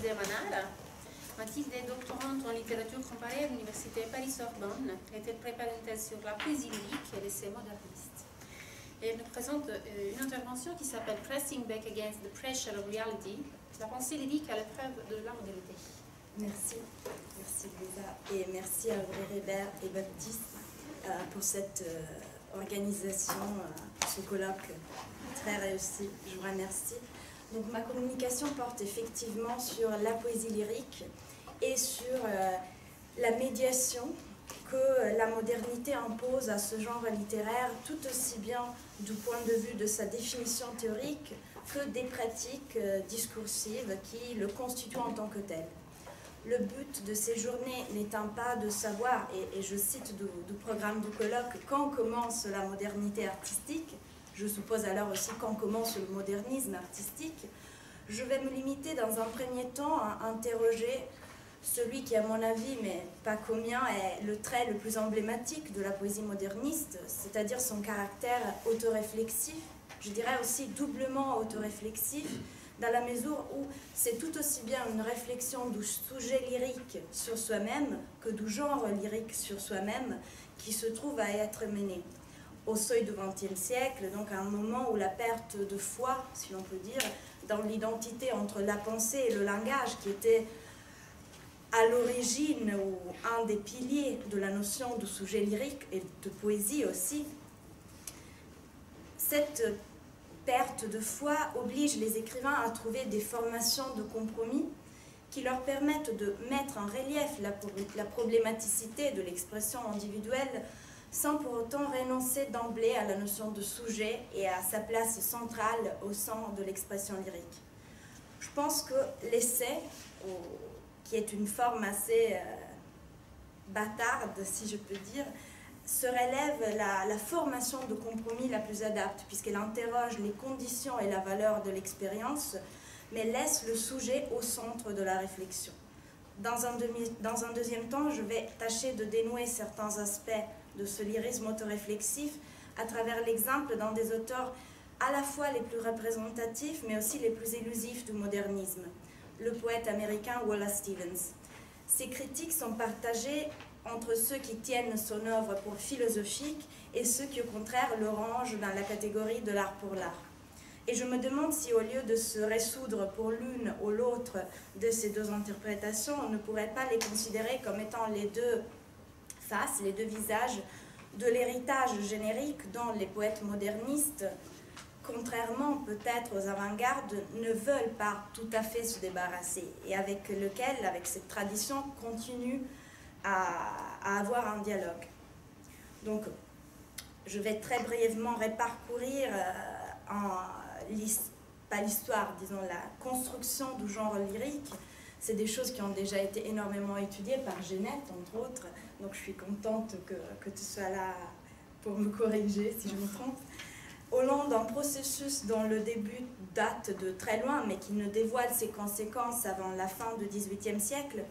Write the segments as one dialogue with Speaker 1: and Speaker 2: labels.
Speaker 1: Lisa Manara. Mathilde est doctorante en littérature comparée à l'Université Paris-Sorbonne. Elle prépare une thèse sur la poésie lyrique et l'essai moderniste. Et elle nous présente une intervention qui s'appelle Pressing Back Against the Pressure of Reality, la pensée lyrique à l'épreuve de la modernité.
Speaker 2: Merci, merci Lisa, et merci à Audrey Rébert et Baptiste pour cette organisation, ce colloque très réussi. Je vous remercie. Donc ma communication porte effectivement sur la poésie lyrique et sur la médiation que la modernité impose à ce genre littéraire, tout aussi bien du point de vue de sa définition théorique que des pratiques discursives qui le constituent en tant que tel. Le but de ces journées n'étant pas de savoir, et je cite du programme du colloque, quand commence la modernité artistique, je suppose alors aussi quand commence le modernisme artistique, je vais me limiter dans un premier temps à interroger celui qui, à mon avis, mais pas qu'au mien, est le trait le plus emblématique de la poésie moderniste, c'est-à-dire son caractère autoréflexif, je dirais aussi doublement autoréflexif, dans la mesure où c'est tout aussi bien une réflexion du sujet lyrique sur soi-même que du genre lyrique sur soi-même qui se trouve à être menée. Au seuil du XXe siècle, donc à un moment où la perte de foi, si l'on peut dire, dans l'identité entre la pensée et le langage, qui était à l'origine ou un des piliers de la notion de sujet lyrique et de poésie aussi, cette perte de foi oblige les écrivains à trouver des formations de compromis qui leur permettent de mettre en relief la problématicité de l'expression individuelle sans pour autant renoncer d'emblée à la notion de sujet et à sa place centrale au sein de l'expression lyrique. Je pense que l'essai, qui est une forme assez bâtarde, si je peux dire, se relève la formation de compromis la plus adapte, puisqu'elle interroge les conditions et la valeur de l'expérience, mais laisse le sujet au centre de la réflexion. Dans un deuxième temps, je vais tâcher de dénouer certains aspects de ce lyrisme autoréflexif à travers l'exemple d'un des auteurs à la fois les plus représentatifs, mais aussi les plus élusifs du modernisme, le poète américain Wallace Stevens. Ses critiques sont partagées entre ceux qui tiennent son œuvre pour philosophique et ceux qui, au contraire, le rangent dans la catégorie de l'art pour l'art. Et je me demande si, au lieu de se ressoudre pour l'une ou l'autre de ces deux interprétations, on ne pourrait pas les considérer comme étant les deux faces, les deux visages de l'héritage générique dont les poètes modernistes, contrairement peut-être aux avant-gardes, ne veulent pas tout à fait se débarrasser, et avec lequel, avec cette tradition, continuent à avoir un dialogue. Donc, je vais très brièvement reparcourir pas l'histoire, disons la construction du genre lyrique. C'est des choses qui ont déjà été énormément étudiées par Genette, entre autres, donc je suis contente que tu sois là pour me corriger si je me trompe. Au long d'un processus dont le début date de très loin, mais qui ne dévoile ses conséquences avant la fin du XVIIIe siècle,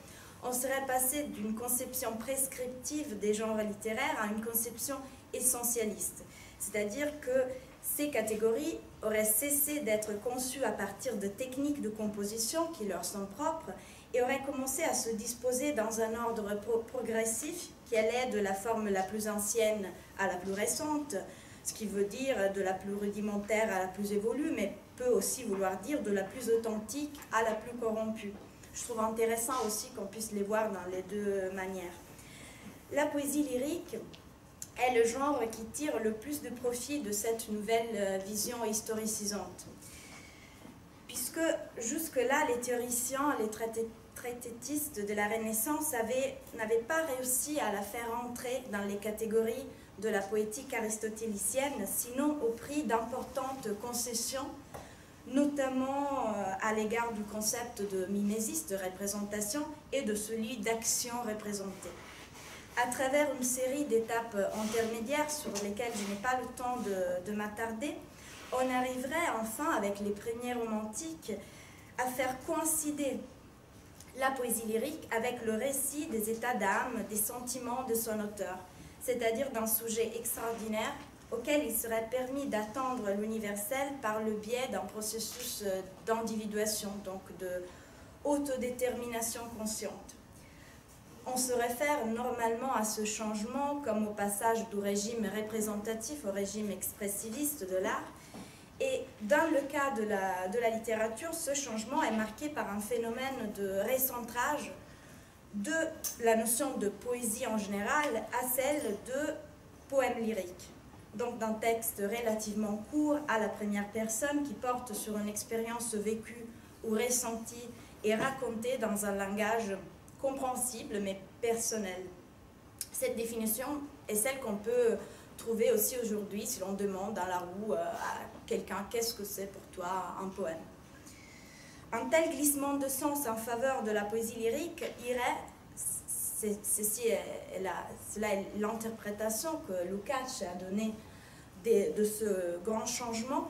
Speaker 2: on serait passé d'une conception prescriptive des genres littéraires à une conception essentialiste. C'est-à-dire que ces catégories auraient cessé d'être conçues à partir de techniques de composition qui leur sont propres et auraient commencé à se disposer dans un ordre progressif qui allait de la forme la plus ancienne à la plus récente, ce qui veut dire de la plus rudimentaire à la plus évolue, mais peut aussi vouloir dire de la plus authentique à la plus corrompue. Je trouve intéressant aussi qu'on puisse les voir dans les deux manières. La poésie lyrique est le genre qui tire le plus de profit de cette nouvelle vision historicisante. Puisque jusque-là, les théoriciens, les traitétistes de la Renaissance n'avaient pas réussi à la faire entrer dans les catégories de la poétique aristotélicienne, sinon au prix d'importantes concessions, notamment à l'égard du concept de mimésis, de représentation, et de celui d'action représentée. À travers une série d'étapes intermédiaires sur lesquelles je n'ai pas le temps de m'attarder, on arriverait enfin, avec les premiers romantiques, à faire coïncider la poésie lyrique avec le récit des états d'âme, des sentiments de son auteur, c'est-à-dire d'un sujet extraordinaire auquel il serait permis d'attendre l'universel par le biais d'un processus d'individuation, donc de autodétermination consciente. On se réfère normalement à ce changement comme au passage du régime représentatif au régime expressiviste de l'art. Et dans le cas de la littérature, ce changement est marqué par un phénomène de recentrage de la notion de poésie en général à celle de poème lyrique. Donc d'un texte relativement court à la première personne qui porte sur une expérience vécue ou ressentie et racontée dans un langage compréhensible mais personnel. Cette définition est celle qu'on peut trouver aussi aujourd'hui si l'on demande dans la rue à quelqu'un qu'est-ce que c'est pour toi un poème. Un tel glissement de sens en faveur de la poésie lyrique irait, cela est l'interprétation que Lukács a donnée de ce grand changement,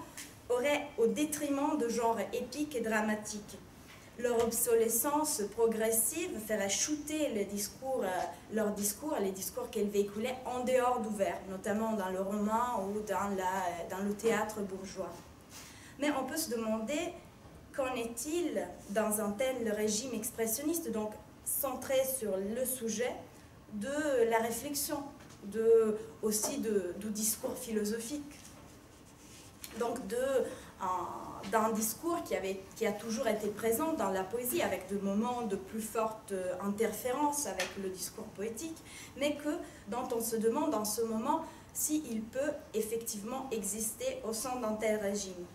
Speaker 2: aurait au détriment de genres épiques et dramatiques. Leur obsolescence progressive ferait shooter les discours qu'elles véhiculaient en dehors du vers, notamment dans le roman ou dans le théâtre bourgeois. Mais on peut se demander qu'en est-il dans un tel régime expressionniste, donc centré sur le sujet de la réflexion, aussi du discours philosophique. Donc d'un discours qui a toujours été présent dans la poésie, avec des moments de plus forte interférence avec le discours poétique, mais dont on se demande en ce moment s'il peut effectivement exister au sein d'un tel régime.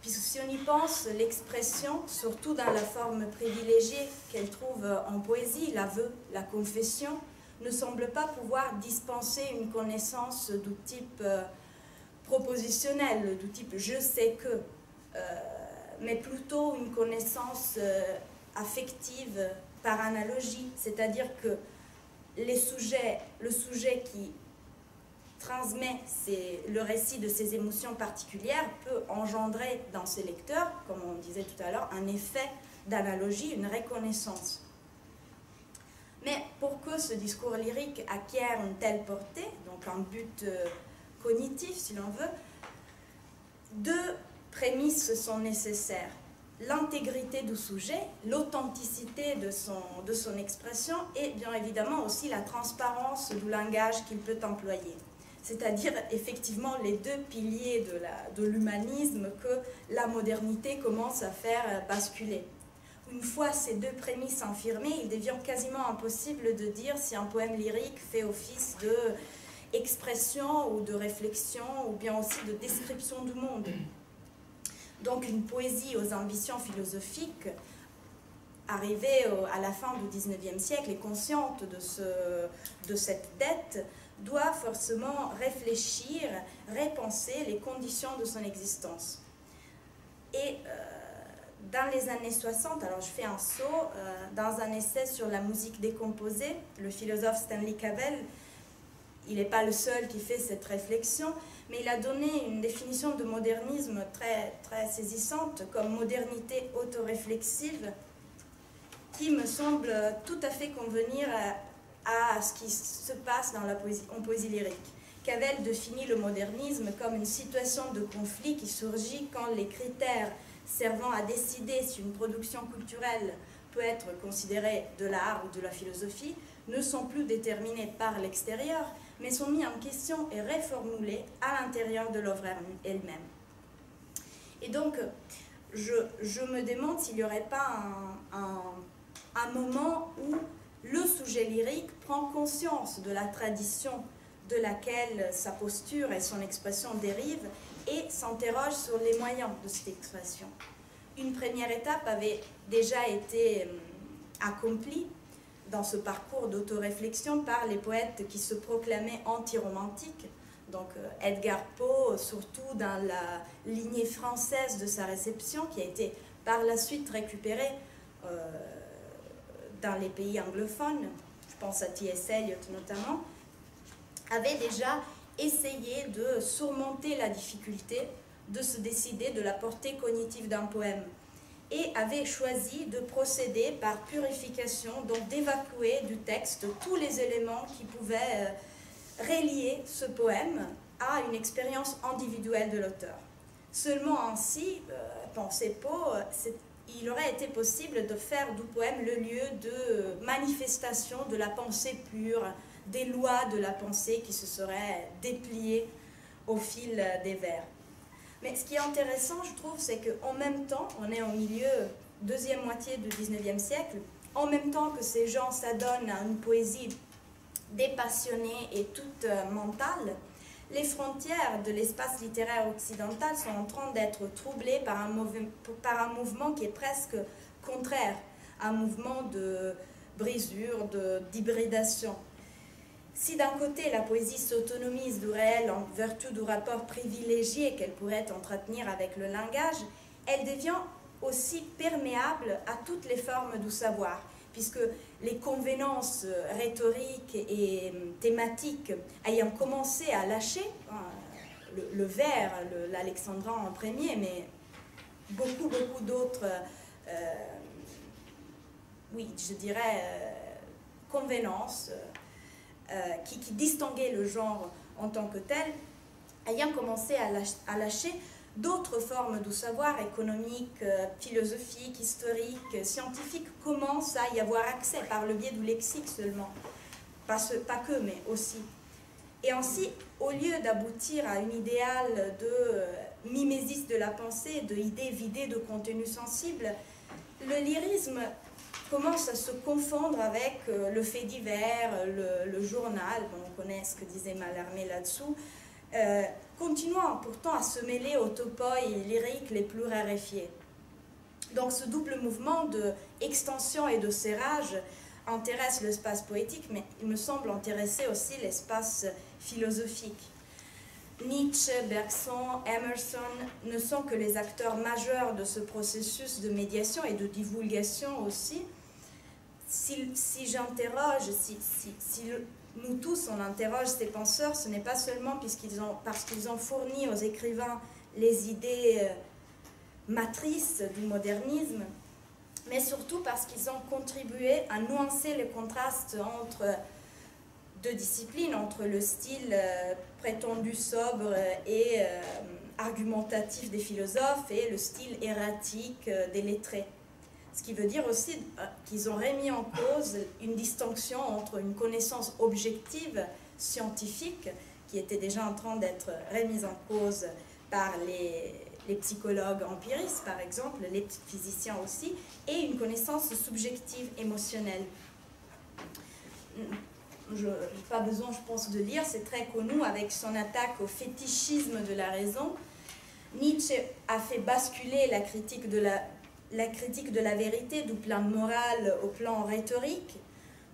Speaker 2: Puisque si on y pense, l'expression, surtout dans la forme privilégiée qu'elle trouve en poésie, l'aveu, la confession, ne semble pas pouvoir dispenser une connaissance du type propositionnel, du type « je sais que », mais plutôt une connaissance affective par analogie, c'est-à-dire que le sujet qui transmet le récit de ses émotions particulières peut engendrer dans ses lecteurs, comme on disait tout à l'heure, un effet d'analogie, une reconnaissance. Mais pour que ce discours lyrique acquiert une telle portée, donc un but cognitif si l'on veut, deux prémices sont nécessaires. L'intégrité du sujet, l'authenticité de son expression et bien évidemment aussi la transparence du langage qu'il peut employer. C'est-à-dire effectivement les deux piliers de l'humanisme que la modernité commence à faire basculer. Une fois ces deux prémices affirmées, il devient quasiment impossible de dire si un poème lyrique fait office d'expression ou de réflexion ou bien aussi de description du monde. Donc une poésie aux ambitions philosophiques, arrivée à la fin du XIXe siècle et consciente de cette dette, doit forcément réfléchir, repenser les conditions de son existence. Et dans les années 60, alors je fais un saut, dans un essai sur la musique décomposée, le philosophe Stanley Cavell, il n'est pas le seul qui fait cette réflexion, mais il a donné une définition de modernisme très, très saisissante comme modernité autoréflexive qui me semble tout à fait convenir à ce qui se passe en poésie lyrique. Cavell définit le modernisme comme une situation de conflit qui surgit quand les critères servant à décider si une production culturelle peut être considérée de l'art ou de la philosophie ne sont plus déterminés par l'extérieur, mais sont mis en question et reformulés à l'intérieur de l'œuvre elle-même. Et donc, je me demande s'il n'y aurait pas un moment où le sujet lyrique prend conscience de la tradition de laquelle sa posture et son expression dérivent et s'interroge sur les moyens de cette expression. Une première étape avait déjà été accomplie dans ce parcours d'autoréflexion par les poètes qui se proclamaient anti-romantiques. Donc Edgar Poe, surtout dans la lignée française de sa réception, qui a été par la suite récupérée dans les pays anglophones, je pense à T.S. Eliot notamment, avait déjà essayé de surmonter la difficulté de se décider de la portée cognitive d'un poème et avait choisi de procéder par purification, donc d'évacuer du texte tous les éléments qui pouvaient relier ce poème à une expérience individuelle de l'auteur. Seulement ainsi, pensait Poe, il aurait été possible de faire du poème le lieu de manifestation de la pensée pure, des lois de la pensée qui se seraient dépliées au fil des vers. Mais ce qui est intéressant, je trouve, c'est qu'en même temps, on est au milieu, deuxième moitié du 19e siècle, en même temps que ces gens s'adonnent à une poésie dépassionnée et toute mentale, les frontières de l'espace littéraire occidental sont en train d'être troublées par un mouvement qui est presque contraire, un mouvement de brisure, d'hybridation. Si d'un côté la poésie s'autonomise du réel en vertu du rapport privilégié qu'elle pourrait entretenir avec le langage, elle devient aussi perméable à toutes les formes du savoir, puisque les convenances rhétoriques et thématiques ayant commencé à lâcher, le vers, l'alexandrin en premier, mais beaucoup d'autres, oui, je dirais, convenances qui distinguaient le genre en tant que tel, ayant commencé à lâcher, d'autres formes du savoir économique, philosophique, historique, scientifique commencent à y avoir accès par le biais du lexique seulement. Pas que, mais aussi. Et ainsi, au lieu d'aboutir à un idéal de mimésis de la pensée, d'idées vidées de contenu sensible, le lyrisme commence à se confondre avec le fait divers, le journal, on connaît ce que disait Mallarmé là-dessous, continuant pourtant à se mêler aux topoi lyriques les plus raréfiés. Donc ce double mouvement d'extension et de serrage intéresse l'espace poétique, mais il me semble intéresser aussi l'espace philosophique. Nietzsche, Bergson, Emerson ne sont que les acteurs majeurs de ce processus de médiation et de divulgation aussi. Si j'interroge, si nous tous on interroge ces penseurs, ce n'est pas seulement parce qu'ils ont fourni aux écrivains les idées matrices du modernisme, mais surtout parce qu'ils ont contribué à nuancer les contrastes entre deux disciplines, entre le style prétendu sobre et argumentatif des philosophes et le style erratique des lettrés. Ce qui veut dire aussi qu'ils ont remis en cause une distinction entre une connaissance objective, scientifique, qui était déjà en train d'être remise en cause par les psychologues empiristes, par exemple, les physiciens aussi, et une connaissance subjective, émotionnelle. Je n'ai pas besoin, je pense, de lire, c'est très connu, avec son attaque au fétichisme de la raison. Nietzsche a fait basculer la critique de la vérité du plan moral au plan rhétorique.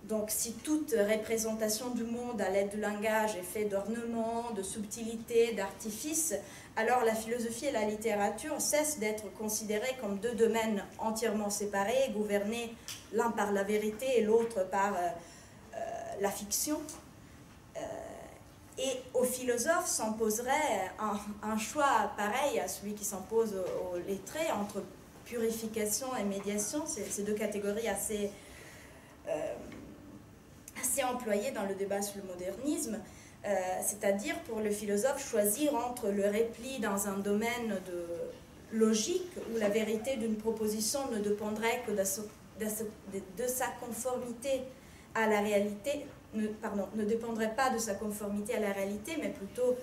Speaker 2: Donc si toute représentation du monde à l'aide du langage est faite d'ornements, de subtilité, d'artifice, alors la philosophie et la littérature cessent d'être considérées comme deux domaines entièrement séparés, gouvernés l'un par la vérité et l'autre par la fiction. Et aux philosophes s'imposerait un choix pareil à celui qui s'impose aux lettrés entre purification et médiation. C'est deux catégories assez employées dans le débat sur le modernisme, c'est-à-dire pour le philosophe choisir entre le repli dans un domaine de logique où la vérité d'une proposition ne dépendrait que de sa conformité à la réalité, ne dépendrait pas de sa conformité à la réalité, mais plutôt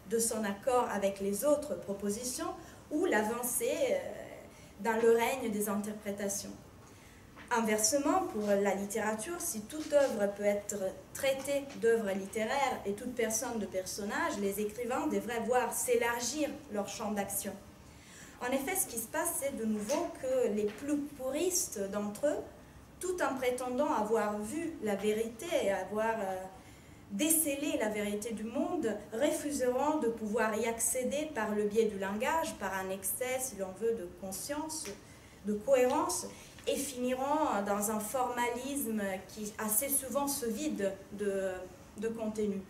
Speaker 2: de son accord avec les autres propositions, ou l'avancée dans le règne des interprétations. Inversement, pour la littérature, si toute œuvre peut être traitée d'œuvre littéraire et toute personne de personnage, les écrivains devraient voir s'élargir leur champ d'action. En effet, ce qui se passe, c'est de nouveau que les plus puristes d'entre eux, tout en prétendant avoir vu la vérité et avoir déceler la vérité du monde, refuseront de pouvoir y accéder par le biais du langage, par un excès, si l'on veut, de conscience, de cohérence, et finiront dans un formalisme qui assez souvent se vide de contenu.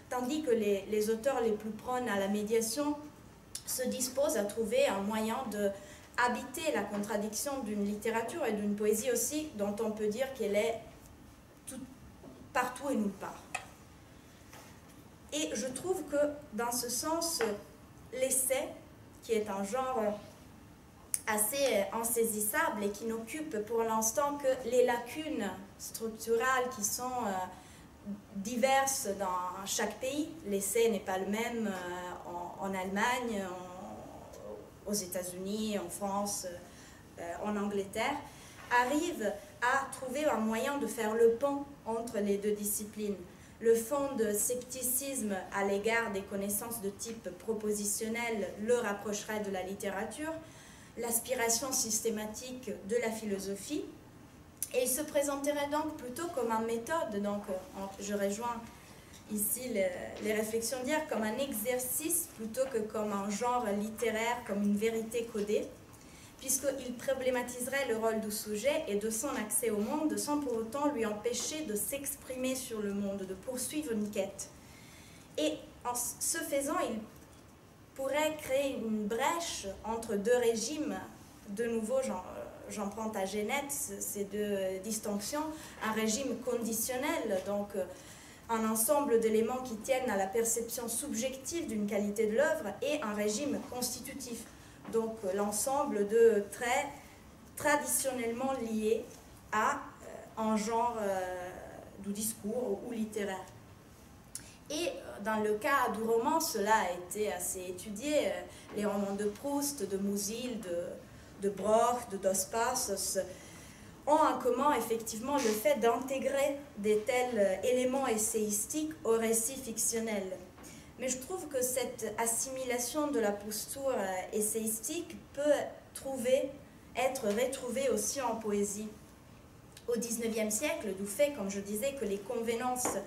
Speaker 2: Tandis que les auteurs les plus prônes à la médiation se disposent à trouver un moyen de habiter la contradiction d'une littérature et d'une poésie aussi, dont on peut dire qu'elle est partout et nulle part. Et je trouve que, dans ce sens, l'essai, qui est un genre assez insaisissable et qui n'occupe pour l'instant que les lacunes structurales qui sont diverses dans chaque pays. L'essai n'est pas le même en Allemagne, aux États-Unis, en France, en Angleterre, arrive à trouver un moyen de faire le pont entre les deux disciplines. Le fond de scepticisme à l'égard des connaissances de type propositionnel le rapprocherait de la littérature, l'aspiration systématique de la philosophie, et il se présenterait donc plutôt comme une méthode, donc je rejoins ici les réflexions d'hier, comme un exercice plutôt que comme un genre littéraire, comme une vérité codée, puisqu'il problématiserait le rôle du sujet et de son accès au monde sans pour autant lui empêcher de s'exprimer sur le monde, de poursuivre une quête. Et en ce faisant, il pourrait créer une brèche entre deux régimes. De nouveau, j'emprunte à Genette ces deux distinctions, un régime conditionnel, donc un ensemble d'éléments qui tiennent à la perception subjective d'une qualité de l'œuvre, et un régime constitutif, donc l'ensemble de traits traditionnellement liés à un genre du discours ou littéraire. Et dans le cas du roman, cela a été assez étudié. Les romans de Proust, de Musil, de Broch, de Dos Passos ont en commun effectivement le fait d'intégrer des tels éléments essayistiques au récit fictionnel. Mais je trouve que cette assimilation de la posture essayistique peut être retrouvée aussi en poésie. Au XIXe siècle, du fait, comme je disais, que les convenances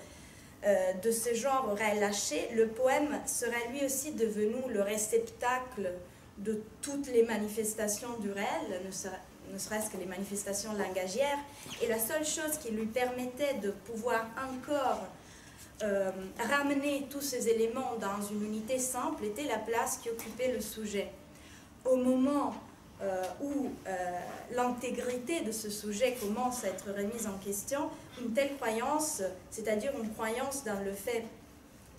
Speaker 2: de ce genre auraient lâché, le poème serait lui aussi devenu le réceptacle de toutes les manifestations du réel, ne serait-ce que les manifestations langagières, et la seule chose qui lui permettait de pouvoir encore ramener tous ces éléments dans une unité simple était la place qui occupait le sujet. Au moment où l'intégrité de ce sujet commence à être remise en question, une telle croyance, c'est-à-dire une croyance dans le fait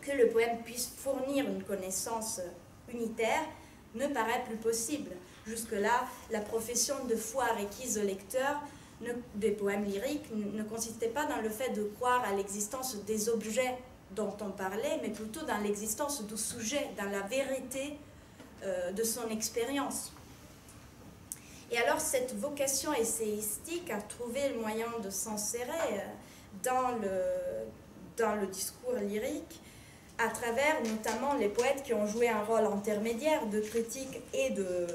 Speaker 2: que le poème puisse fournir une connaissance unitaire, ne paraît plus possible. Jusque-là, la profession de foi requise au lecteur des poèmes lyriques ne consistait pas dans le fait de croire à l'existence des objets dont on parlait, mais plutôt dans l'existence du sujet, dans la vérité de son expérience. Et alors cette vocation essayistique a trouvé le moyen de s'insérer dans le discours lyrique à travers notamment les poètes qui ont joué un rôle intermédiaire de critique et de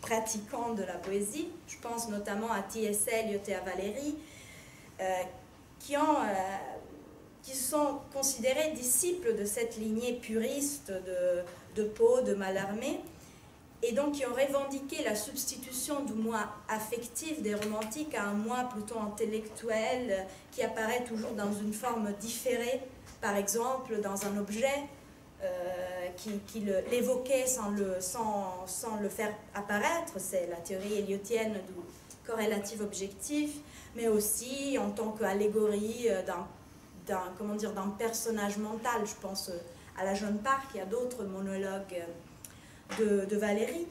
Speaker 2: pratiquants de la poésie. Je pense notamment à T.S. Eliot et à Valéry, qui sont considérés disciples de cette lignée puriste de Poe, de Mallarmé, et donc qui ont revendiqué la substitution du moi affectif des romantiques à un moi plutôt intellectuel qui apparaît toujours dans une forme différée, par exemple dans un objet qui l'évoquait sans le faire apparaître. C'est la théorie eliotienne du corrélatif objectif, mais aussi en tant qu'allégorie d'un personnage mental. Je pense à la Jeanne Parc et à d'autres monologues de Valéry.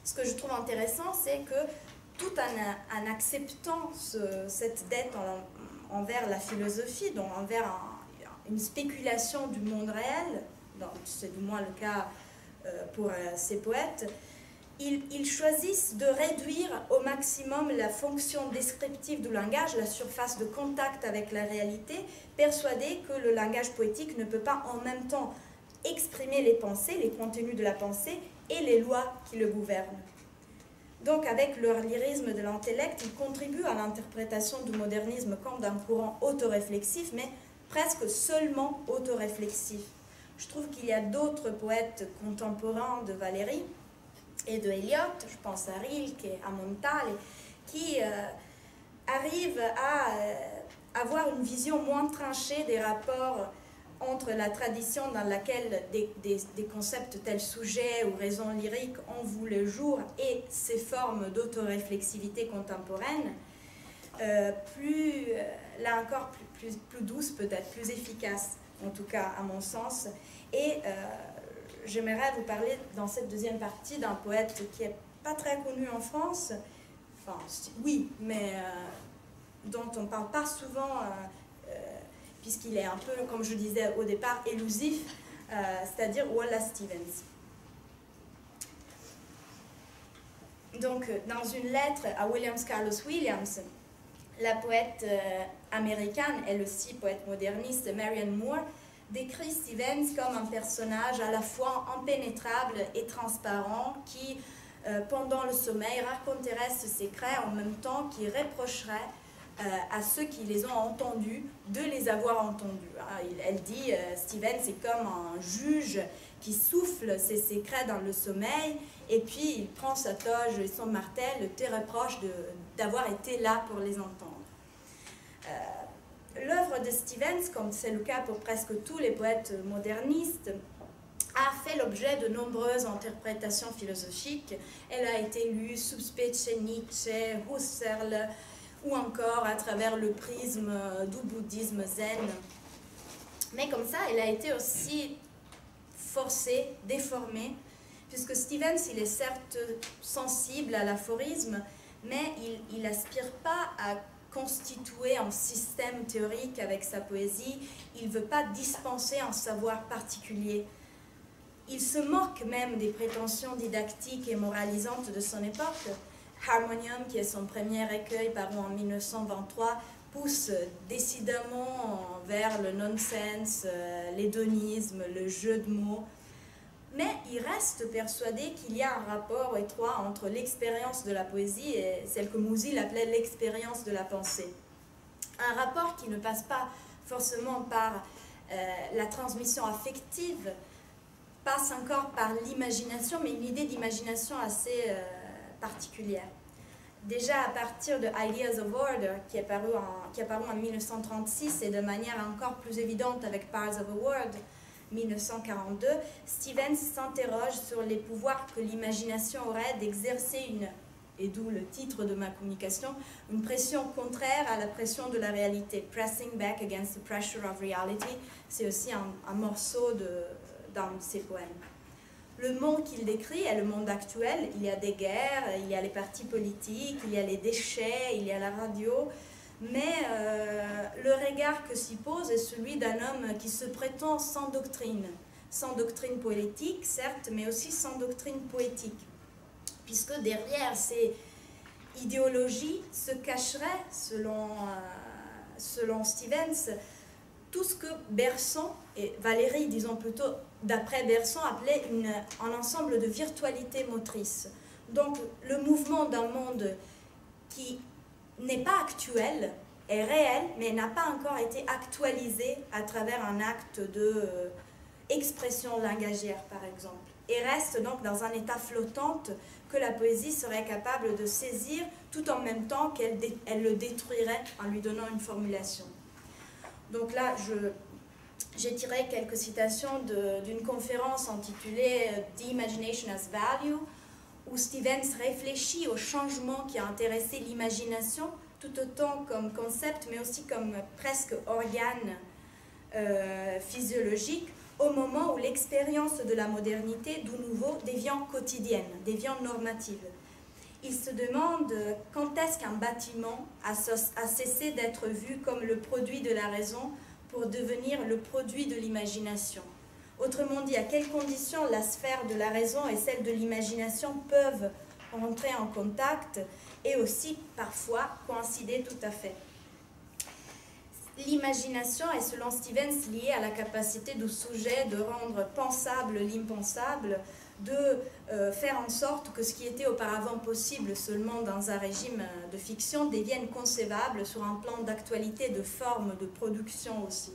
Speaker 2: Ce que je trouve intéressant, c'est que tout en acceptant cette dette envers la philosophie, donc envers une spéculation du monde réel, c'est du moins le cas pour ces poètes, ils choisissent de réduire au maximum la fonction descriptive du langage, la surface de contact avec la réalité, persuadés que le langage poétique ne peut pas en même temps exprimer les pensées, les contenus de la pensée et les lois qui le gouvernent. Donc avec leur lyrisme de l'intellect, ils contribuent à l'interprétation du modernisme comme d'un courant autoréflexif, mais presque seulement autoréflexif. Je trouve qu'il y a d'autres poètes contemporains de Valéry et de Eliot, je pense à Rilke et à Montale, qui arrivent à avoir une vision moins tranchée des rapports entre la tradition dans laquelle des concepts tels sujet ou raison lyrique ont vu le jour et ces formes d'autoréflexivité contemporaine, là encore plus douces peut-être, plus efficaces en tout cas à mon sens. Et j'aimerais vous parler dans cette deuxième partie d'un poète qui est pas très connu en France, enfin oui, mais dont on ne parle pas souvent, puisqu'il est un peu, comme je disais au départ, élusif, c'est-à-dire Wallace Stevens. Donc, dans une lettre à William Carlos Williams, la poète américaine, elle aussi poète moderniste, Marianne Moore, décrit Stevens comme un personnage à la fois impénétrable et transparent qui, pendant le sommeil, raconterait ses secrets en même temps qu'il reprocherait à ceux qui les ont entendus de les avoir entendus. Elle dit Stevens est comme un juge qui souffle ses secrets dans le sommeil et puis il prend sa toge et son martel, te reproche d'avoir été là pour les entendre. L'œuvre de Stevens, comme c'est le cas pour presque tous les poètes modernistes, a fait l'objet de nombreuses interprétations philosophiques. Elle a été lue sous specie Nietzsche, Husserl, ou encore à travers le prisme du bouddhisme zen. Mais comme ça, elle a été aussi forcée, déformée, puisque Stevens, il est certes sensible à l'aphorisme, mais il n'aspire pas à constituer un système théorique avec sa poésie, il ne veut pas dispenser un savoir particulier. Il se moque même des prétentions didactiques et moralisantes de son époque. Harmonium, qui est son premier recueil paru en 1923, pousse décidément vers le nonsense, l'hédonisme, le jeu de mots. Mais il reste persuadé qu'il y a un rapport étroit entre l'expérience de la poésie et celle que Musil appelait l'expérience de la pensée. Un rapport qui ne passe pas forcément par la transmission affective, passe encore par l'imagination, mais une idée d'imagination assez particulière. Déjà à partir de Ideas of Order, qui est paru en 1936 et de manière encore plus évidente avec Parts of a World, 1942, Stevens s'interroge sur les pouvoirs que l'imagination aurait d'exercer et d'où le titre de ma communication, une pression contraire à la pression de la réalité. Pressing back against the pressure of reality, c'est aussi un morceau d'un de ses poèmes. Le monde qu'il décrit est le monde actuel. Il y a des guerres, il y a les partis politiques, il y a les déchets, il y a la radio. Mais le regard que s'y pose est celui d'un homme qui se prétend sans doctrine politique, certes, mais aussi sans doctrine poétique. Puisque derrière ces idéologies se cacherait, selon Stevens, tout ce que Bergson, et Valéry, disons plutôt, d'après Bergson, appelait un ensemble de virtualités motrices. Donc, le mouvement d'un monde qui n'est pas actuel, est réel, mais n'a pas encore été actualisé à travers un acte d'expression langagière, par exemple. Et reste donc dans un état flottant que la poésie serait capable de saisir, tout en même temps qu'elle le détruirait en lui donnant une formulation. Donc là, j'ai tiré quelques citations d'une conférence intitulée « The Imagination as Value », où Stevens réfléchit au changement qui a intéressé l'imagination, tout autant comme concept, mais aussi comme presque organe physiologique, au moment où l'expérience de la modernité, du nouveau, devient quotidienne, devient normative. Il se demande quand est-ce qu'un bâtiment a cessé d'être vu comme le produit de la raison pour devenir le produit de l'imagination. Autrement dit, à quelles conditions la sphère de la raison et celle de l'imagination peuvent entrer en contact et aussi parfois coïncider tout à fait. L'imagination est selon Stevens liée à la capacité du sujet de rendre pensable l'impensable, de faire en sorte que ce qui était auparavant possible seulement dans un régime de fiction devienne concevable sur un plan d'actualité, de forme, de production aussi.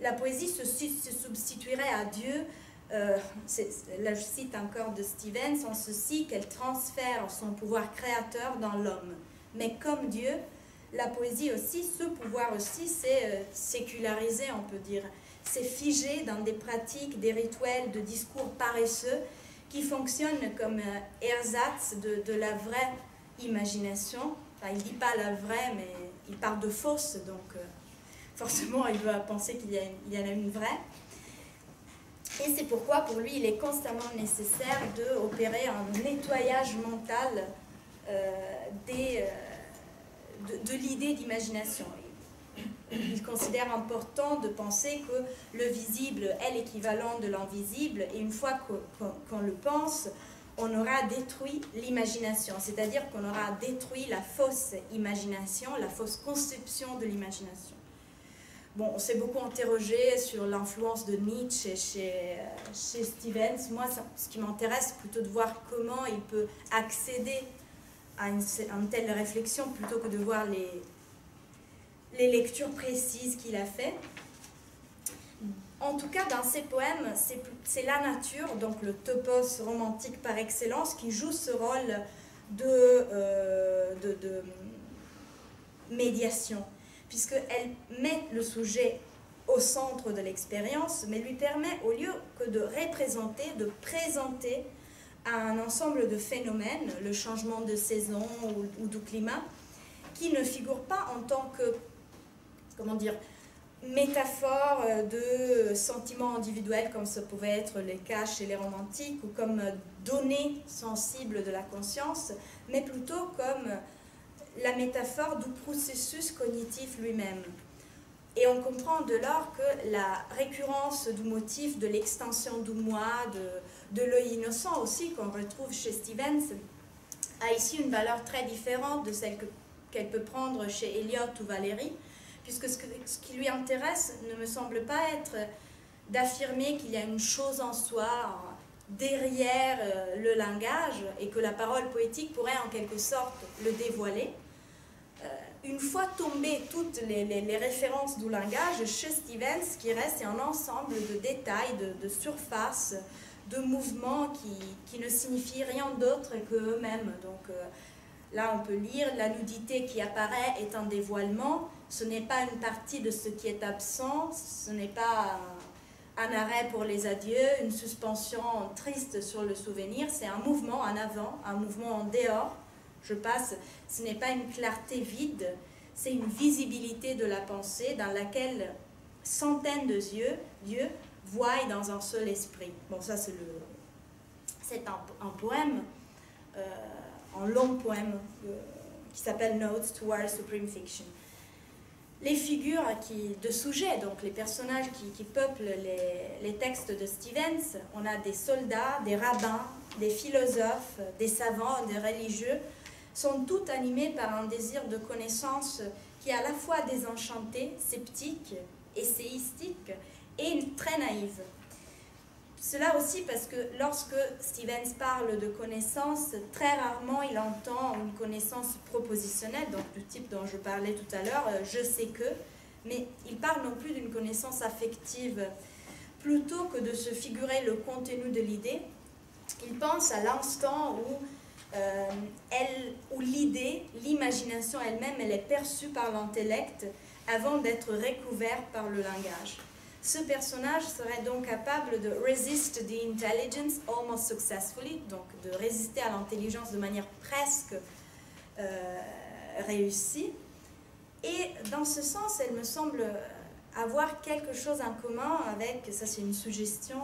Speaker 2: La poésie se substituerait à Dieu, là je cite encore de Stevens, en ceci qu'elle transfère son pouvoir créateur dans l'homme. Mais comme Dieu, la poésie aussi, ce pouvoir aussi, c'est sécularisé, on peut dire. C'est figé dans des pratiques, des rituels, de discours paresseux qui fonctionnent comme ersatz de la vraie imagination. Enfin, il ne dit pas la vraie, mais il parle de fausse, donc forcément il va penser qu'il y en a une vraie. Et c'est pourquoi, pour lui, il est constamment nécessaire d'opérer un nettoyage mental de l'idée d'imagination. Il considère important de penser que le visible est l'équivalent de l'invisible, et une fois qu'on le pense, on aura détruit l'imagination, c'est-à-dire qu'on aura détruit la fausse imagination, la fausse conception de l'imagination. Bon, on s'est beaucoup interrogé sur l'influence de Nietzsche chez Stevens. Moi, ce qui m'intéresse, c'est plutôt de voir comment il peut accéder à une telle réflexion plutôt que de voir les lectures précises qu'il a faites. En tout cas, dans ses poèmes, c'est la nature, donc le topos romantique par excellence, qui joue ce rôle de médiation, puisqu'elle met le sujet au centre de l'expérience, mais lui permet, au lieu que de représenter, de présenter un ensemble de phénomènes, le changement de saison ou du climat, qui ne figurent pas en tant que, comment dire, métaphore de sentiments individuels comme ça pouvait être le cas chez les romantiques ou comme données sensibles de la conscience, mais plutôt comme la métaphore du processus cognitif lui-même. Et on comprend de lors que la récurrence du motif de l'extension du moi, de l'œil innocent aussi qu'on retrouve chez Stevens, a ici une valeur très différente de celle qu'elle peut prendre chez Eliot ou Valéry, puisque ce qui lui intéresse ne me semble pas être d'affirmer qu'il y a une chose en soi derrière le langage et que la parole poétique pourrait en quelque sorte le dévoiler. Une fois tombées toutes les références du langage, chez Stevens, ce qui reste, c'est un ensemble de détails, de surfaces, de mouvements qui ne signifient rien d'autre qu'eux-mêmes. Donc là, on peut lire, la nudité qui apparaît est un dévoilement. Ce n'est pas une partie de ce qui est absent, ce n'est pas un arrêt pour les adieux, une suspension triste sur le souvenir, c'est un mouvement en avant, un mouvement en dehors. Je passe, ce n'est pas une clarté vide, c'est une visibilité de la pensée dans laquelle centaines de yeux voient dans un seul esprit. Bon, ça c'est un poème, un long poème qui s'appelle Notes Toward Supreme Fiction. Les figures de sujets, donc les personnages qui peuplent les textes de Stevens, on a des soldats, des rabbins, des philosophes, des savants, des religieux, sont tous animés par un désir de connaissance qui est à la fois désenchanté, sceptique, essayistique et très naïve. Cela aussi parce que lorsque Stevens parle de connaissance, très rarement il entend une connaissance propositionnelle, donc du type dont je parlais tout à l'heure, je sais que, mais il parle non plus d'une connaissance affective. Plutôt que de se figurer le contenu de l'idée, il pense à l'instant où l'idée, l'imagination elle-même, elle est perçue par l'intellect avant d'être recouverte par le langage. Ce personnage serait donc capable de resist the intelligence almost successfully, donc de résister à l'intelligence de manière presque réussie. Et dans ce sens, elle me semble avoir quelque chose en commun avec, ça c'est une suggestion,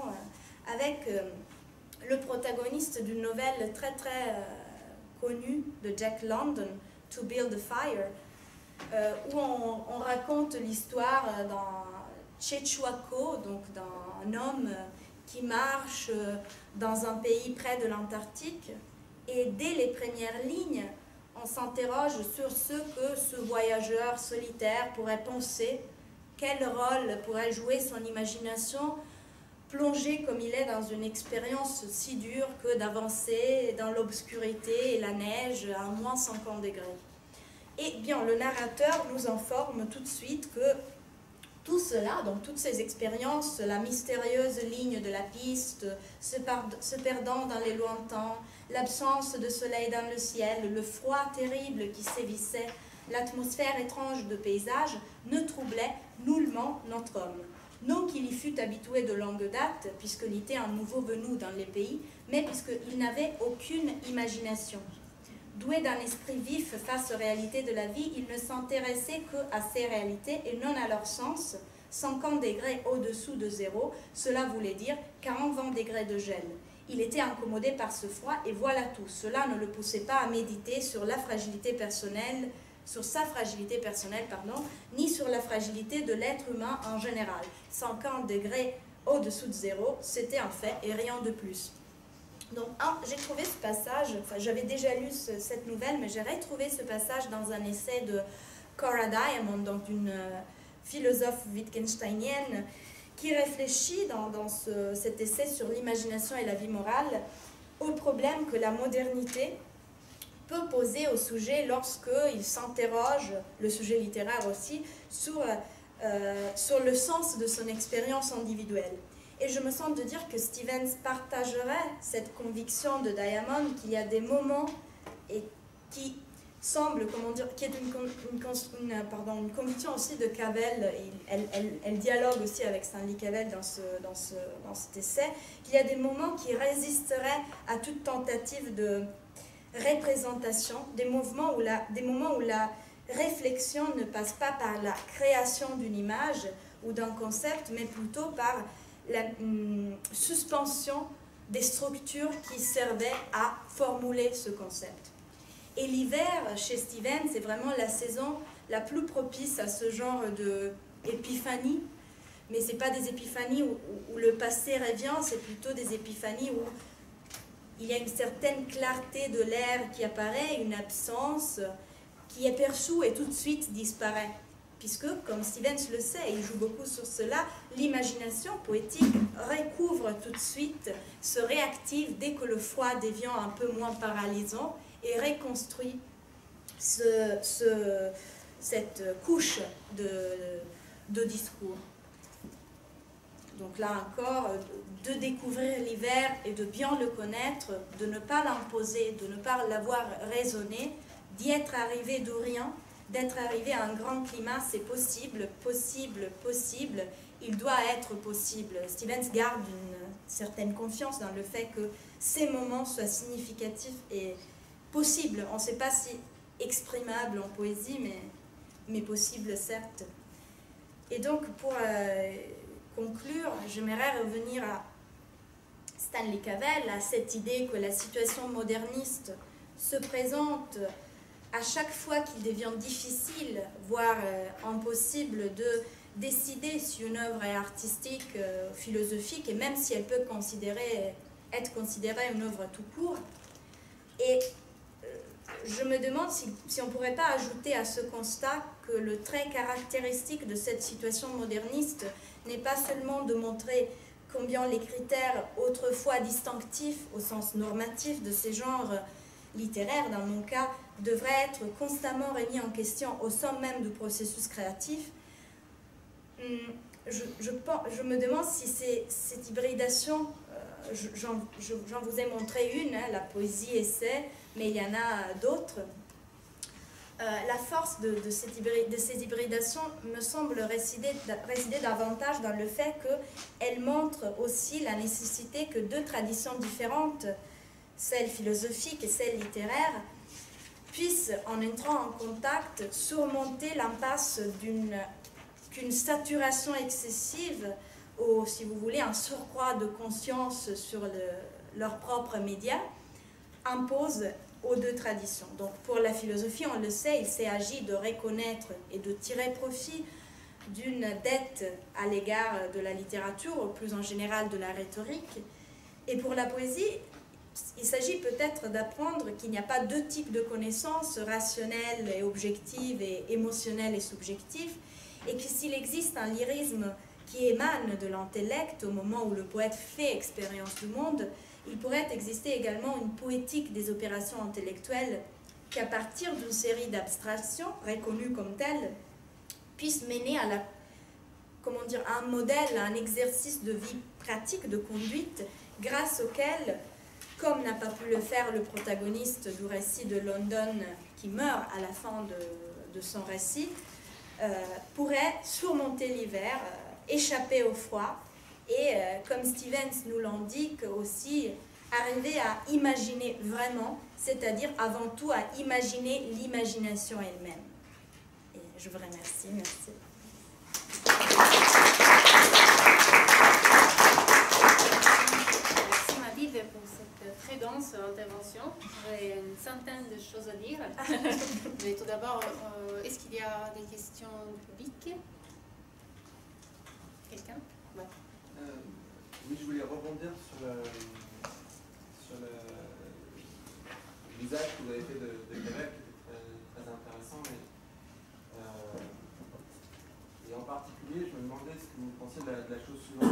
Speaker 2: avec le protagoniste d'une nouvelle très très connue de Jack London, To Build a Fire, où on raconte l'histoire d'un Chechuaco, donc d'un homme qui marche dans un pays près de l'Antarctique, et dès les premières lignes, on s'interroge sur ce que ce voyageur solitaire pourrait penser, quel rôle pourrait jouer son imagination, plongé comme il est dans une expérience si dure que d'avancer dans l'obscurité et la neige à moins 50 degrés. Et bien, le narrateur nous informe tout de suite que tout cela, donc toutes ces expériences, la mystérieuse ligne de la piste, se perdant dans les lointains, l'absence de soleil dans le ciel, le froid terrible qui sévissait, l'atmosphère étrange de paysage, ne troublait nullement notre homme. Non qu'il y fût habitué de longue date, puisqu'il était un nouveau venu dans les pays, mais puisqu'il n'avait aucune imagination. Doué d'un esprit vif face aux réalités de la vie, il ne s'intéressait qu'à ces réalités et non à leur sens, 50 degrés au-dessous de zéro, cela voulait dire 40 degrés de gel. Il était incommodé par ce froid et voilà tout. Cela ne le poussait pas à méditer sur la fragilité personnelle, sur sa fragilité personnelle, ni sur la fragilité de l'être humain en général. 50 degrés au-dessous de zéro, c'était un fait et rien de plus. Donc, j'ai trouvé ce passage, j'avais déjà lu cette nouvelle, mais j'ai retrouvé ce passage dans un essai de Cora Diamond, donc une philosophe wittgensteinienne, qui réfléchit dans cet essai sur l'imagination et la vie morale au problème que la modernité peut poser au sujet lorsqu'il s'interroge, le sujet littéraire aussi, sur le sens de son expérience individuelle. Et je me sens de dire que Stevens partagerait cette conviction de Diamond qu'il y a des moments qui semblent, qui est une conviction aussi de Cavell, elle dialogue aussi avec Stanley Cavell dans cet essai, qu'il y a des moments qui résisteraient à toute tentative de représentation, des moments où la réflexion ne passe pas par la création d'une image ou d'un concept, mais plutôt par la suspension des structures qui servaient à formuler ce concept. Et l'hiver, chez Stevens, c'est vraiment la saison la plus propice à ce genre d'épiphanie, mais ce n'est pas des épiphanies où le passé revient, c'est plutôt des épiphanies où il y a une certaine clarté de l'air qui apparaît, une absence qui est perçue et tout de suite disparaît. Puisque, comme Stevens le sait, et il joue beaucoup sur cela, l'imagination poétique recouvre tout de suite, se réactive dès que le froid devient un peu moins paralysant et reconstruit cette couche de discours. Donc là encore, de découvrir l'hiver et de bien le connaître, de ne pas l'imposer, de ne pas l'avoir raisonné, d'y être arrivé de rien, d'être arrivé à un grand climat, c'est possible, possible, possible, il doit être possible. Stevens garde une certaine confiance dans le fait que ces moments soient significatifs et possibles. On ne sait pas si exprimables en poésie, mais possibles certes. Et donc pour conclure, j'aimerais revenir à Stanley Cavell, à cette idée que la situation moderniste se présente à chaque fois qu'il devient difficile, voire impossible de décider si une œuvre est artistique, philosophique, et même si elle peut être considérée une œuvre tout court. Et je me demande si on ne pourrait pas ajouter à ce constat que le trait caractéristique de cette situation moderniste n'est pas seulement de montrer combien les critères autrefois distinctifs au sens normatif de ces genres littéraires, dans mon cas, devraient être constamment remis en question au sein même du processus créatif. Je me demande si cette hybridation, j'en vous ai montré une, hein, la poésie-essai, mais il y en a d'autres. La force de ces hybridations me semble résider davantage dans le fait qu'elles montrent aussi la nécessité que deux traditions différentes, celle philosophique et celle littéraire, puissent, en entrant en contact, surmonter l'impasse qu'une saturation excessive, ou si vous voulez, un surcroît de conscience sur leurs propres médias, impose aux deux traditions. Donc pour la philosophie, on le sait, il s'agit de reconnaître et de tirer profit d'une dette à l'égard de la littérature, ou plus en général de la rhétorique. Et pour la poésie, il s'agit peut-être d'apprendre qu'il n'y a pas deux types de connaissances, rationnelles et objectives, et émotionnelles et subjectives, et que s'il existe un lyrisme qui émane de l'intellect au moment où le poète fait expérience du monde, il pourrait exister également une poétique des opérations intellectuelles qui, à partir d'une série d'abstractions reconnues comme telles, puisse mener à un modèle, à un exercice de vie pratique, de conduite, grâce auquel, comme n'a pas pu le faire le protagoniste du récit de London qui meurt à la fin de son récit, pourrait surmonter l'hiver, échapper au froid et, comme Stevens nous l'indique aussi, arriver à imaginer vraiment, c'est-à-dire avant tout à imaginer l'imagination elle-même. Et je vous remercie. Merci.
Speaker 1: très dense intervention. J'aurais une centaine de choses à dire. Mais tout d'abord, est-ce qu'il y a des questions publiques? Quelqu'un? Ouais.
Speaker 3: Oui, je voulais rebondir sur l'usage que vous avez fait de Cavell, qui était très intéressant. Et en particulier, je me demandais ce que vous pensiez de la chose suivante.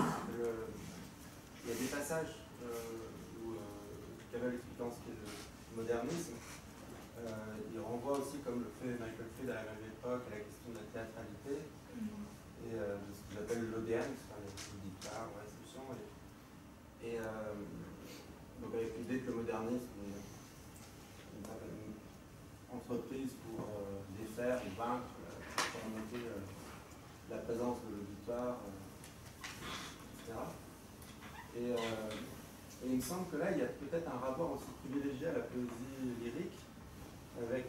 Speaker 3: Il y a des passages où Cavell expliquant ce qu'est le modernisme, il renvoie aussi, comme le fait Michael Fried à la même époque, à la question de la théâtralité et de ce qu'il appelle l'audience, enfin, le dictat, la réception. Donc avec l'idée que le modernisme est une certaine entreprise pour défaire ou vaincre, pour remonter la présence de l'auditoire, etc. Et il me semble que là, il y a peut-être un rapport aussi privilégié à la poésie lyrique, avec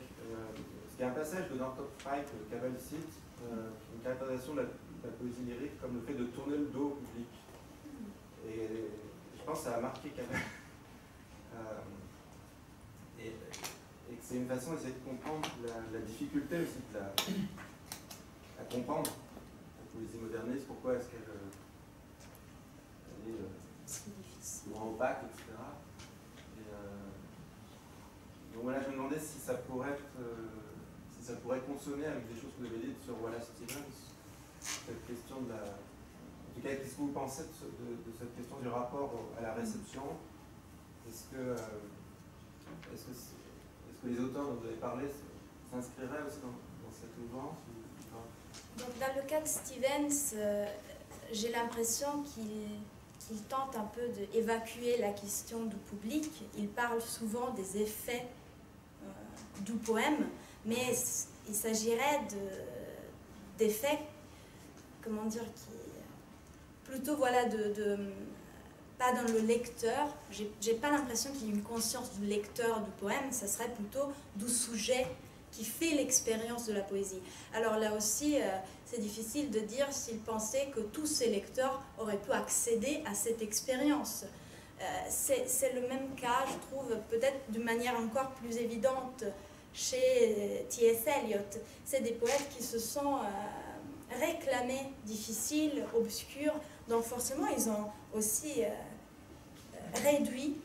Speaker 3: ce qui est un passage de Northrop Frye que Cavell cite, une caractérisation de la poésie lyrique comme le fait de tourner le dos au public. Et je pense que ça a marqué Cavell. Et que c'est une façon d'essayer de comprendre la difficulté aussi à comprendre la poésie moderniste, pourquoi est-ce qu'elle est souvent opaque, etc. Donc voilà, je me demandais si ça pourrait consonner avec des choses que vous avez dites sur Wallace Stevens, cette question de la... En tout cas, qu'est-ce que vous pensez de cette question du rapport à la réception? Est-ce que les auteurs dont vous avez parlé s'inscriraient aussi dans cette mouvance?
Speaker 2: Donc, dans le cas de Stevens, j'ai l'impression qu'il tente un peu d'évacuer la question du public. Il parle souvent des effets du poème, mais il s'agirait d'effets, comment dire, qui plutôt voilà pas dans le lecteur. J'ai pas l'impression qu'il y ait une conscience du lecteur du poème, ça serait plutôt du sujet qui fait l'expérience de la poésie. Alors là aussi, c'est difficile de dire s'il pensait que tous ces lecteurs auraient pu accéder à cette expérience. C'est le même cas, je trouve, peut-être d'une manière encore plus évidente chez T.S. Eliot. C'est des poètes qui se sont réclamés difficiles, obscurs, donc forcément ils ont aussi réduit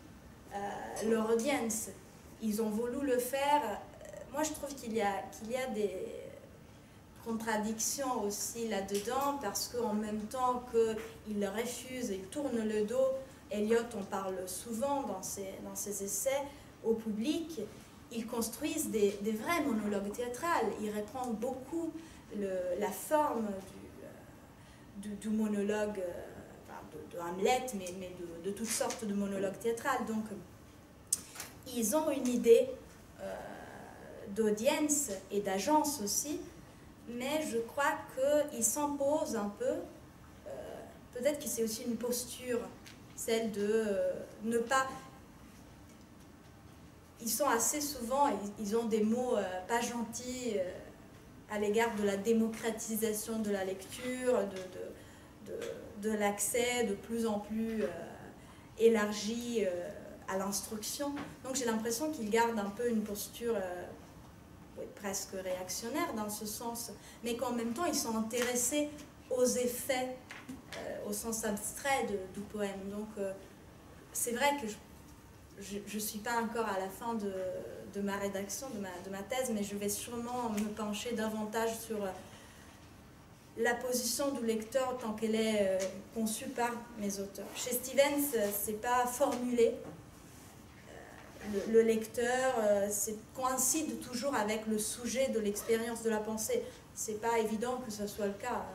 Speaker 2: leur audience. Ils ont voulu le faire. Moi je trouve qu'il y a des contradictions aussi là-dedans, parce qu'en même temps qu'ils refusent, ils tournent le dos, Eliot en parle souvent dans ses essais au public, ils construisent des vrais monologues théâtrales. Ils reprennent beaucoup la forme du monologue, de Hamlet, mais de toutes sortes de monologues théâtrales. Donc, ils ont une idée d'audience et d'agence aussi, mais je crois qu'ils s'imposent un peu. Peut-être que c'est aussi une posture, celle de ne pas... Ils sont assez souvent, ils ont des mots pas gentils à l'égard de la démocratisation de la lecture, de l'accès de plus en plus élargi à l'instruction. Donc j'ai l'impression qu'ils gardent un peu une posture presque réactionnaire dans ce sens, mais qu'en même temps ils sont intéressés aux effets, au sens abstrait du poème. Donc c'est vrai que je ne suis pas encore à la fin de ma rédaction, de ma thèse, mais je vais sûrement me pencher davantage sur la position du lecteur tant qu'elle est conçue par mes auteurs. Chez Stevens, ce n'est pas formulé. Le lecteur coïncide toujours avec le sujet de l'expérience de la pensée. Ce n'est pas évident que ce soit le cas,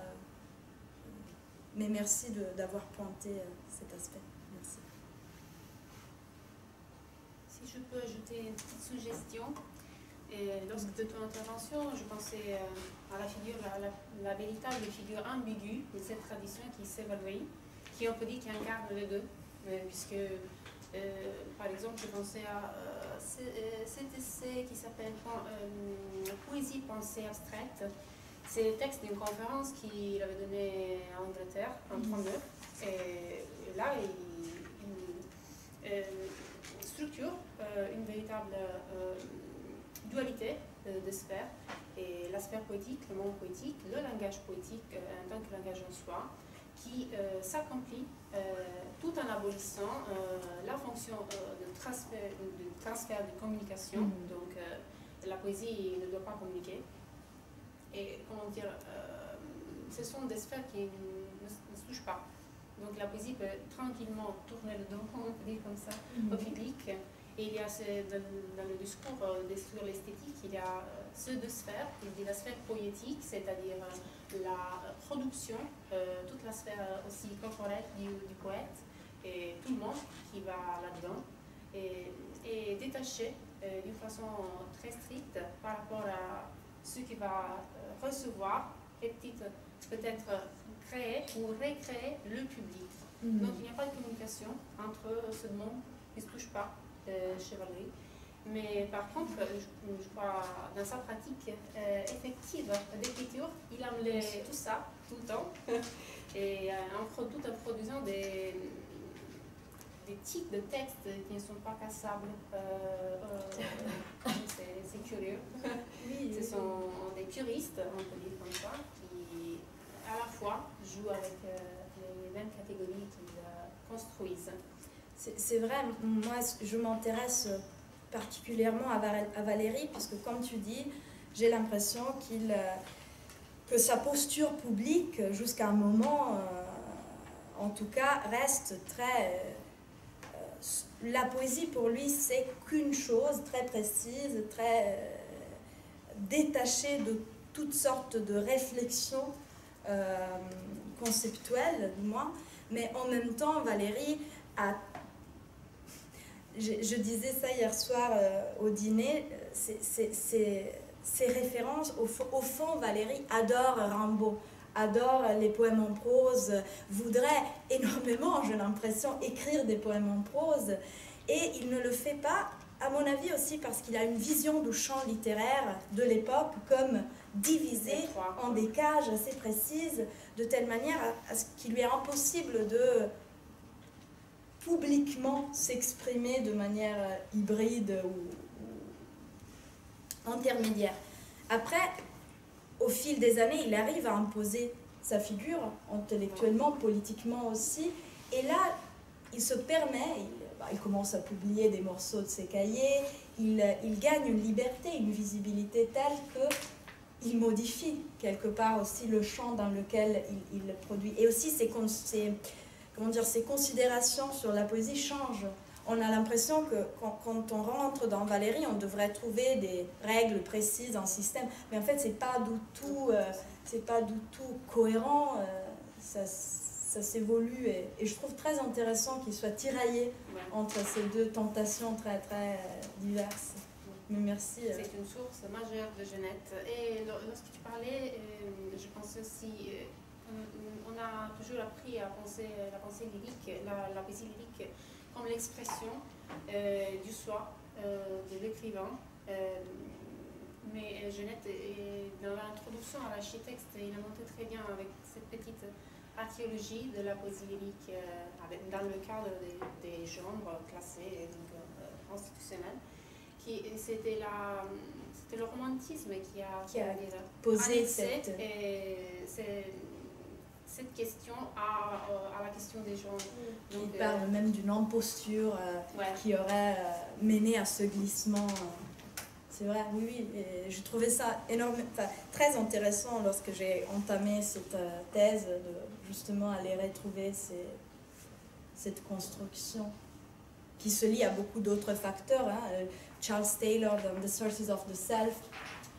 Speaker 2: mais merci d'avoir pointé cet aspect. Merci.
Speaker 1: Si je peux ajouter une petite suggestion. Lorsque de ton intervention, je pensais à la figure, la véritable figure ambiguë de cette tradition qui est Sévallois, qui on peut dire qui incarne les deux, puisque par exemple je pensais à cet essai qui s'appelle Poésie, pensée abstraite. C'est le texte d'une conférence qu'il avait donnée en Angleterre en 1939, et là structure une véritable dualité de sphères, et la sphère poétique, le monde poétique, le langage poétique en tant que langage en soi, qui s'accomplit tout en abolissant la fonction de transfert de communication. Donc la poésie ne doit pas communiquer. Et comment dire, ce sont des sphères qui ne se touchent pas. Donc la poésie peut tranquillement tourner le dos, on peut dire comme ça, au public. Et il y a dans le discours sur l'esthétique, il y a ces deux sphères. Il dit la sphère poétique, c'est-à-dire la production, toute la sphère aussi corporelle du poète, et tout le monde qui va là-dedans, et détaché d'une façon très stricte par rapport à ce qu'il va recevoir, et peut-être créer ou recréer le public. Donc il n'y a pas de communication entre ce monde qui ne se touche pas chez Valéry. Mais par contre, je crois, dans sa pratique effective d'écriture, il aime tout ça, tout le temps, et tout en produisant des types de textes qui ne sont pas cassables. C'est curieux. Ce sont des puristes, on peut dire comme ça, qui à la fois jouent avec les mêmes catégories qu'ils construisent.
Speaker 2: C'est vrai, moi je m'intéresse particulièrement à Valéry, parce que comme tu dis, j'ai l'impression que sa posture publique, jusqu'à un moment, en tout cas, reste très... la poésie pour lui, c'est qu'une chose très précise, très détachée de toutes sortes de réflexions conceptuelles, du moins, mais en même temps, Valéry a... Je disais ça hier soir au dîner, ces références, au fond, Valéry adore Rimbaud, adore les poèmes en prose, voudrait énormément, j'ai l'impression, écrire des poèmes en prose, et il ne le fait pas, à mon avis aussi parce qu'il a une vision du champ littéraire de l'époque comme divisé en des cages assez précises, de telle manière à ce qu'il lui est impossible de publiquement s'exprimer de manière hybride ou intermédiaire. Après, au fil des années, il arrive à imposer sa figure, intellectuellement, politiquement aussi, et là, il se permet, il commence à publier des morceaux de ses cahiers, il gagne une liberté, une visibilité telle qu'il modifie quelque part aussi le champ dans lequel il produit. Et aussi ses considérations sur la poésie changent. On a l'impression que quand on rentre dans Valéry, on devrait trouver des règles précises, un système, mais en fait, c'est pas du tout cohérent, ça s'évolue, et je trouve très intéressant qu'il soit tiraillé entre ces deux tentations très, très diverses. Mais merci.
Speaker 1: C'est une source majeure de Genette. Et lorsque tu parlais, je pense aussi... on a toujours appris à penser la pensée lyrique, la poésie lyrique, comme l'expression du soi, de l'écrivain. Mais Genette, dans l'introduction à l'architecte, il a montré très bien avec cette petite archéologie de la poésie lyrique, dans le cadre des genres classés, donc institutionnels. C'était le romantisme qui a
Speaker 2: posé
Speaker 1: cette question à la question des genres.
Speaker 2: Il parle même d'une imposture qui aurait mené à ce glissement. C'est vrai, oui, et je trouvais ça très intéressant lorsque j'ai entamé cette thèse, de justement aller retrouver cette construction qui se lie à beaucoup d'autres facteurs. Charles Taylor, dans The Sources of the Self,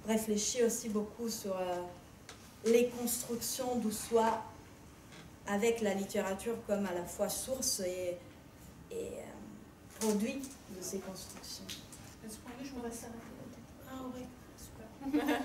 Speaker 2: réfléchit aussi beaucoup sur les constructions du soi avec la littérature comme à la fois source et produit de ces constructions.
Speaker 1: Est-ce qu'on je m'en vais s'arrêter? Ah oui, super.